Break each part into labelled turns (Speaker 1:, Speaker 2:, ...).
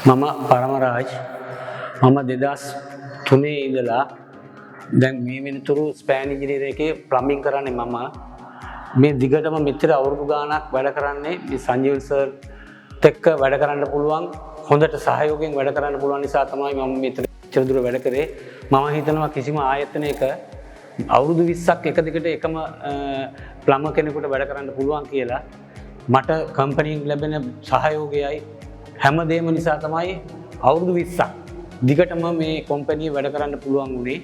Speaker 1: මම පරමරාජ් මම 2003 ඉඳලා දැන් මේ වෙනතුරු ස්පෑන් ඉංජිනේර එකේ ප්ලම්බින් කරන්නේ මම මේ දිගටම මෙච්චර අවුරුදු ගාණක් වැඩ කරන්නේ මේ සංජීවන් සර් එක්ක වැඩ කරන්න පුළුවන් හොඳට සහයෝගයෙන් වැඩ කරන්න පුළුවන් නිසා තමයි මම මෙච්චර දුර වැඩ කරේ මම හිතනවා කිසිම ආයතනයක අවුරුදු 20ක් එක දිගට එකම ප්ලම්බර් කෙනෙකුට වැඩ කරන්න පුළුවන් කියලා මට කම්පැනියෙන් ලැබෙන සහයෝගයයි හැමදේම නිසා තමයි අවුරුදු 20ක් දිගටම මේ කම්පැනි වැඩ කරන්න පුළුවන් වුණේ.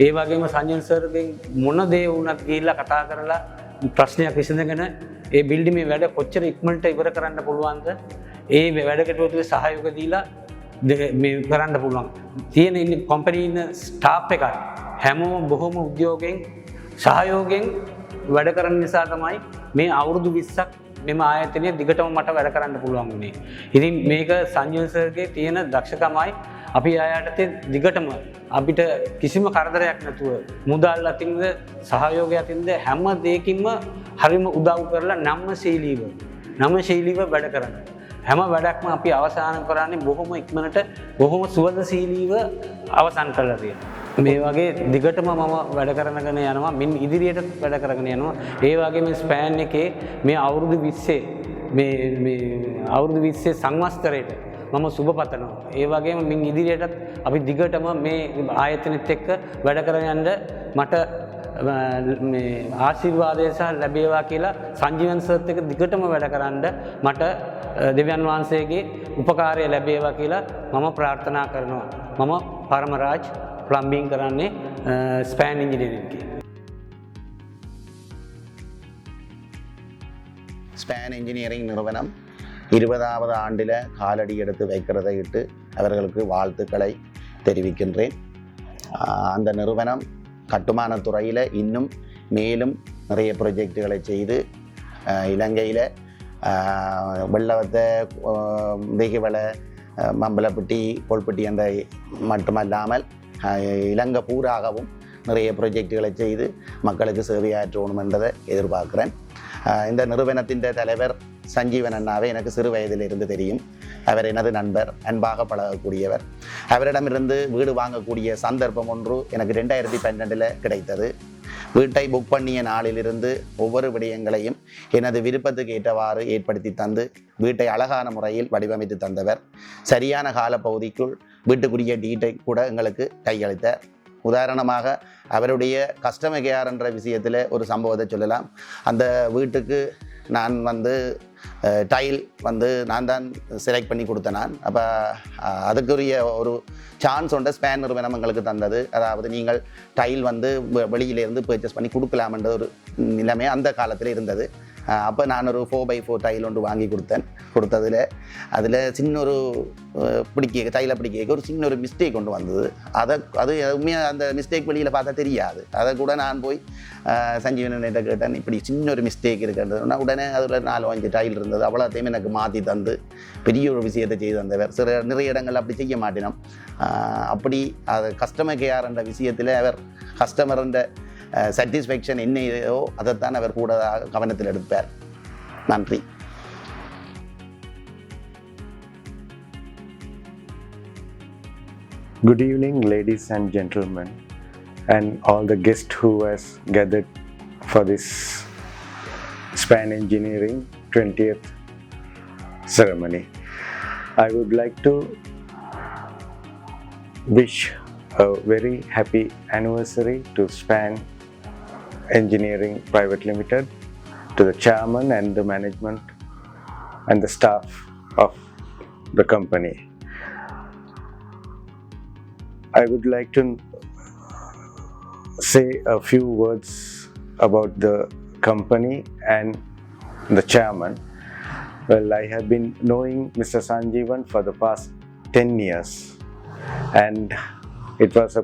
Speaker 1: ඒ වගේම සංජන් සර්ගෙන් මොන දේ වුණත් ගිහිල්ලා කතා කරලා ප්‍රශ්නයක් විසඳගෙන ඒ බිල්ඩිමේ වැඩ කොච්චර ඉක්මනට ඉවර කරන්න පුළුවන්ද ඒ වැඩකට උදේ සහයෝගය දීලා මේ කරන්න පුළුවන්. තියෙන ඉන්නේ කම්පැනි ඉන්න ස්ටාෆ් එක හැමෝම බොහොම උද්‍යෝගයෙන් සහයෝගයෙන් වැඩ කරන නිසා තමයි මේ අවුරුදු 20ක් මෙම ආයතනය දිගටම මට වැඩ කරන්න පුළුවන් වුණේ. ඉතින් මේක සංජීවන් සර්ගේ තියෙන දක්ෂකමයි අපි ආයතනයේ දිගටම අපිට කිසිම කරදරයක් නැතුව මුදල් අතින්ද සහයෝගය අතින්ද හැම දෙයකින්ම හරිම උදව් කරලා නම්‍යශීලීව වැඩ කරන. හැම වැඩක්ම අපි අවසන් කරන්නේ බොහොම ඉක්මනට බොහොම සුවදශීලීව අවසන් කරලා තියෙනවා. මේ වගේ දිගටම මම වැඩ කරගෙන යනවා මින් ඉදිරියට වැඩ කරගෙන යනවා. ඒ වගේ මේ ස්පෑන් එකේ මේ අවුරුදු 20 මේ අවුරුදු 20 සංවත්සරයට මම සුබ පතනවා. ඒ වගේම මින් ඉදිරියටත් අපි දිගටම මේ ආයතනෙත් එක්ක වැඩ කරගෙන යන්න මට මේ ආශිර්වාදය සහ ලැබේවා කියලා සංජීවන් සර්ත් එක්ක දිගටම වැඩ කරන්න මට දෙවියන් වහන්සේගේ උපකාරය ලැබේවා කියලා මම ප්‍රාර්ථනා කරනවා. මම පරමරාජ් ප්ලම්බින් කරන්නේ ස්පෑන් ඉංජිනේරින් එකේ.
Speaker 2: ஸ்பேன் இன்ஜினியரிங் நிறுவனம் 20வது ஆண்டில் காலடி எடுத்து வைக்கிறதை இட்டு அவர்களுக்கு வாழ்த்துக்களை தெரிவிக்கின்றேன். அந்த நிறுவனம் கட்டுமான துறையில் இன்னும் மேலும் நிறைய ப்ரொஜெக்டுகளை செய்து இலங்கையில் வெள்ளவத்தை வெகுவளை மம்பலப்பட்டி கோல்பட்டி என்ற மட்டுமல்லாமல் இலங்கை பூராகவும் நிறைய ப்ரொஜெக்டுகளை செய்து மக்களுக்கு சேவையாற்றணும் என்றதை எதிர்பார்க்கிறேன். இந்த நிறுவனத்தின் தலைவர் சஞ்சீவன் அண்ணாவை எனக்கு சிறு வயதிலிருந்து தெரியும். அவர் எனது நண்பர், அன்பாக பழகக்கூடியவர். அவரிடமிருந்து வீடு வாங்கக்கூடிய சந்தர்ப்பம் ஒன்று எனக்கு 2012 கிடைத்தது. வீட்டை புக் பண்ணிய நாளிலிருந்து ஒவ்வொரு விடயங்களையும் எனது விருப்பத்துக்கு ஏற்றவாறு ஏற்படுத்தி தந்து வீட்டை அழகான முறையில் வடிவமைத்து தந்தவர். சரியான காலப்பகுதிக்குள் வீட்டுக்குரிய டீட்டை கூட எங்களுக்கு கையளித்தார். உதாரணமாக அவருடைய கஸ்டமர் கேர் என்ற விஷயத்தில் ஒரு சம்பவத்தை சொல்லலாம். அந்த வீட்டுக்கு நான் டைல் நான் தான் செலக்ட் பண்ணி கொடுத்தேன். நான் அப்போ அதுக்குரிய ஒரு சான்ஸ் ஒன்று ஸ்பேன் நிறுவனம் எங்களுக்கு தந்தது. அதாவது நீங்கள் டைல் வெளியிலேருந்து பர்ச்சேஸ் பண்ணி கொடுக்கலாம்ன்ற ஒரு நிலைமை அந்த காலத்தில் இருந்தது. அப்போ நான் ஒரு 4x4 டைல் ஒன்று வாங்கி கொடுத்ததில் அதில் சின்ன ஒரு டைலை பிடிக்க ஒரு சின்ன ஒரு மிஸ்டேக் கொண்டு வந்தது. அது உண்மையாக அந்த மிஸ்டேக் வெளியில் பார்த்தா தெரியாது. அதை கூட நான் போய் சஞ்சீவன்கிட்ட கேட்டேன், இப்படி சின்ன ஒரு மிஸ்டேக் இருக்குன்றதுனா உடனே அதில் 4-5 டைல் இருந்தது. அவ்வளோத்தையும் எனக்கு மாற்றி தந்து பெரிய ஒரு விஷயத்தை செய்து தந்தவர். நிறைய இடங்கள் அப்படி செய்ய மாட்டினோம். அப்படி அது கஸ்டமர் கேர் என்ற விஷயத்தில் அவர் கஸ்டமர்ன்ற சாட்டிஸ்ஃபேக்ஷன் என்னையோ அதைத்தான் அவர் கூட கவனத்தில் எடுப்பார். நன்றி.
Speaker 3: Good evening, ladies and gentlemen, and all the guests who has gathered for this Span Engineering 20th ceremony. I would like to wish a very happy anniversary to Span Engineering Private Limited, to the chairman and the management and the staff of the company. I would like to say a few words about the company and the chairman. Well, I have been knowing Mr. Sanjeevan for the past 10 years, and it was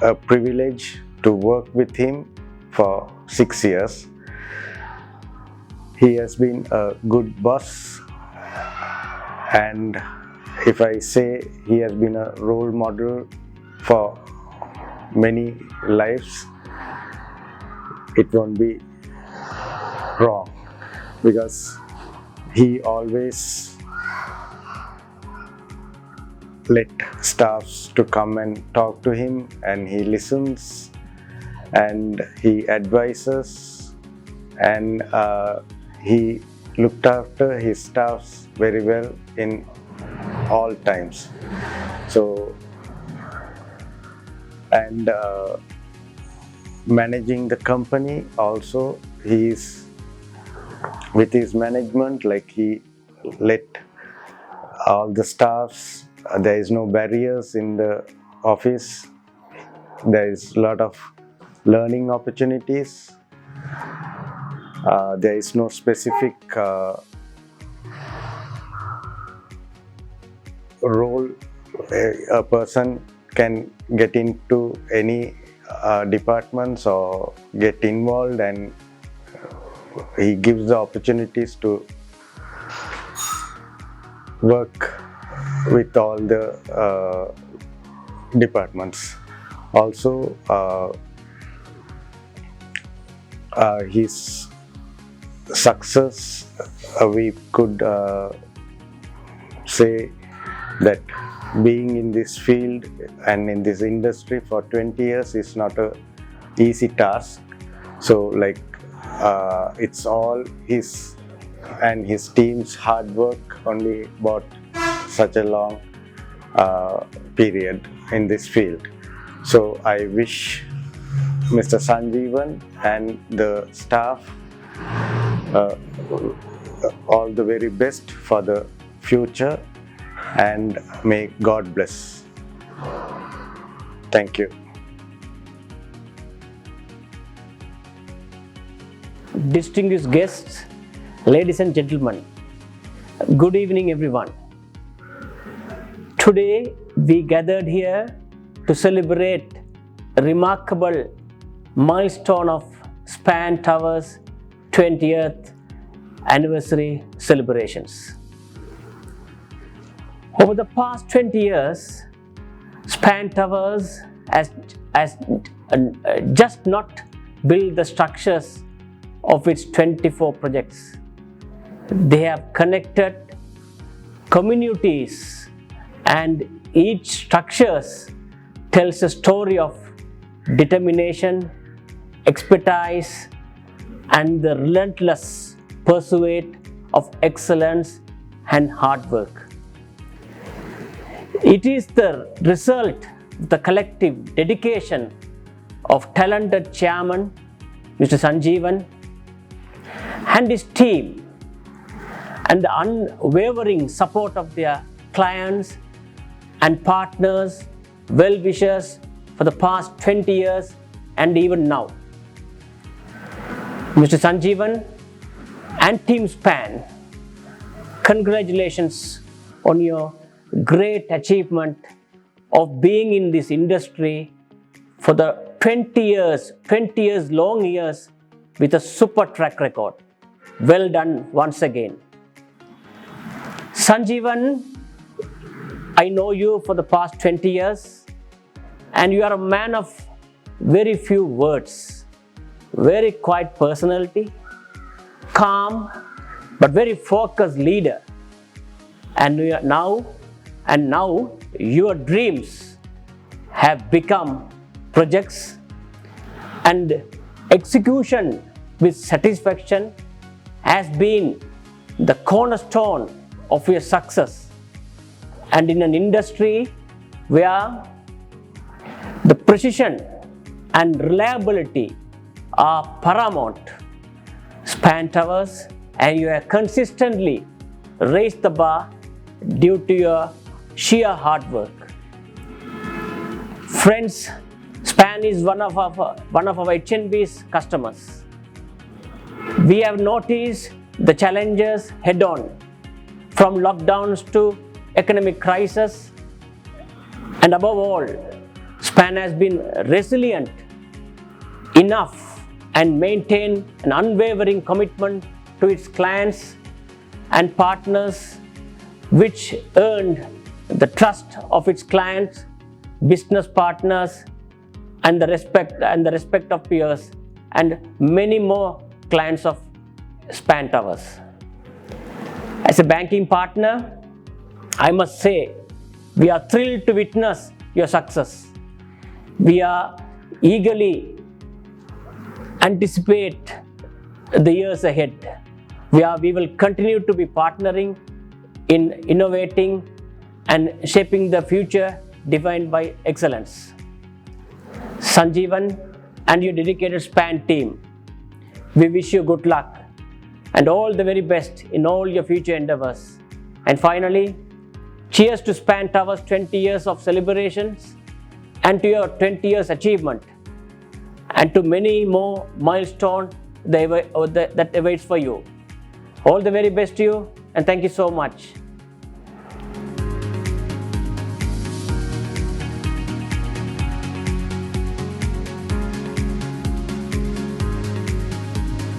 Speaker 3: a privilege to work with him for 6 years. He has been a good boss, and if I say he has been a role model for many lives, it won't be wrong, because he always let staffs to come and talk to him, and he listens and he advises, and he looked after his staffs very well in all times. So, and managing the company also, he is with his management, like he let all the staffs, there is no barriers in the office, there is a lot of learning opportunities, there is no specific role a person can get into any departments or get involved, and he gives the opportunities to work with all the departments. Also, his success, we could say that being in this field and in this industry for 20 years is not a easy task. So like it's all his and his team's hard work only brought such a long period in this field. So I wish Mr. Sanjeevan and the staff all the very best for the future, and may God bless. Thank you.
Speaker 4: Distinguished guests, ladies and gentlemen, good evening everyone. Today we gathered here to celebrate a remarkable milestone of Span Towers 20th anniversary celebrations. Over the past 20 years, Span Towers has just not built the structures of its 24 projects. They have connected communities, and each structures tells a story of determination, expertise, and the relentless pursuit of excellence and hard work. It is the result of the collective dedication of talented chairman, Mr. Sanjeevan, and his team, and the unwavering support of their clients and partners, well-wishers for the past 20 years and even now. Mr. Sanjeevan and Team Span, congratulations on your great achievement of being in this industry for the 20 years, long years, with a super track record. Well done once again. Sanjeevan, I know you for the past 20 years, and you are a man of very few words, very quiet personality, calm but very focused leader. And now your dreams have become projects, and execution with satisfaction has been the cornerstone of your success. And in an industry where the precision and reliability are paramount, Span Towers, and you have consistently raised the bar due to your sheer hard work. Friends, Span is one of our HNB's customers. We have noticed the challenges head-on, from lockdowns to economic crisis, and above all, Span has been resilient enough and maintained an unwavering commitment to its clients and partners, which earned the trust of its clients, business partners, and the respect of peers, and many more clients of Span Towers. As a banking partner, I must say We are thrilled to witness your success. We are eagerly anticipate the years ahead. We will continue to be partnering in innovating and shaping the future defined by excellence. Sanjeevan and your dedicated SPAN team, we wish you good luck and all the very best in all your future endeavors. And finally, cheers to SPAN Tower's 20 years of celebrations and to your 20 years achievement and to many more milestones that awaits for you. All the very best to you and thank you so much.